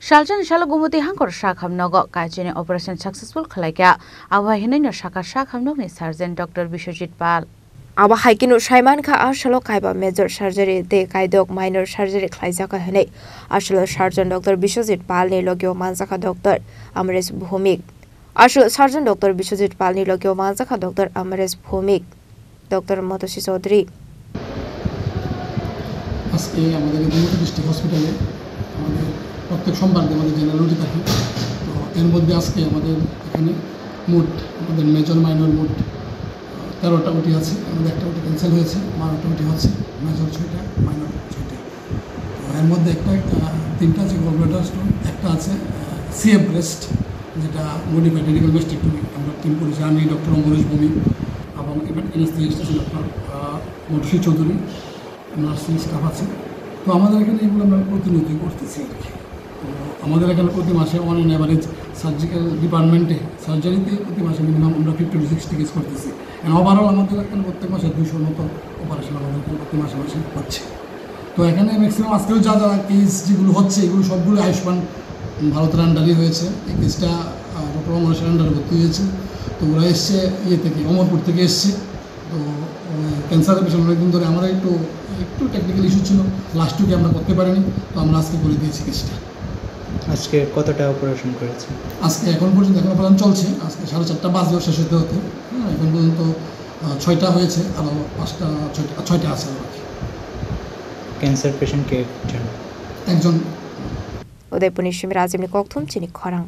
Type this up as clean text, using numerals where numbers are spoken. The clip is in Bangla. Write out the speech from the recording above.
Shaljan Shalagumuti Hankor Shakham Nogo Kajini Operation Successful Khalaka Awa Hinino Shaka Shakham Nogni Sergeant Dr. Bishojit Pal Awa Haikinu Shaiman Ka Ashalo Kaiba Major Surgery De Kaidok Minor Surgery Klaizaka Hene Ashalo Sergeant Dr. Bishojit Pal Ni Logio Manzaka Doctor Amres Bhumik Ashalo Sergeant Dr. Bishojit Pal Ni Logio Manzaka Doctor Amres Bhumik Dr. Motoshi Chaudhary আজকে আমাদের দুর্নীতি ডিস্ট্রিক্ট হসপিটালে আমাদের প্রত্যেক সোমবার আমাদের জেনারেল ডিউটি থাকে। তো এর মধ্যে আজকে আমাদের এখানে মোট আমাদের মেজর মাইনর মোট 13টা ওটি আছে। আমাদের একটা ওটি ক্যান্সেল হয়েছে, 12টা ওটি হচ্ছে, মেজর 6টা, মাইনর 6টা। তো এর মধ্যে তিনটা আছে গলব্লাডার স্টোন, একটা আছে সিএফ ব্রেস্ট যেটা মডিফাইড রেডিক্যাল মাস্টেক্টমি। আমরা টিম করেছি, আমি ডক্টর অমরেশ ভৌমিক এবং অ্যানেস্থেসিস্ট আছে ডক্টর মোটসি চৌধুরী, নার্সিং স্টাফ আছে। তো আমাদের এখানে এগুলো আমরা প্রতিনিধি করতেছি আর কি। তো আমাদের এখানে প্রতি মাসে অন অ্যাভারেজ সার্জিক্যাল ডিপার্টমেন্টে সার্জারিতে প্রতি মাসে মিনিমাম আমরা 50 to 60 কেস করতেছি। অ্যান্ড ওভারঅল আমাদের এখানে প্রত্যেক মাসে 200 মতো অপারেশন আমাদের এখানে প্রতি মাসে হচ্ছে। তো এখানে ম্যাক্সিমাম আজকেও যা কেস যেগুলো হচ্ছে এগুলো সবগুলো আয়ুষ্মান ভারতের আন্ডারই হয়েছে। এই কেসটা ডক্টর অমরেশের আন্ডারে ভর্তি হয়েছে। তো ওরা এসছে থেকে অমরপুর থেকে এসছে। তো ক্যান্সারের পেশেন্ট অনেকদিন ধরে আমাদের একটু টেকনিক্যাল ইস্যু ছিল, লাস্ট উইকে আমরা করতে পারিনি। তো আমরা আজকে করে দিয়েছি কেসটা। আজকে কতটা অপারেশন করেছে? আজকে এখন পর্যন্ত এখন অপারেশন চলছে। আজকে 4:30 বাজলেও শেষ হতে এখন পর্যন্ত 6টা হয়েছে, আরও 6টা আছে আর কি। ক্যান্সার পেশেন্ট কে? একজন। Uday Punishim Razim Nikokthum Chini Khorang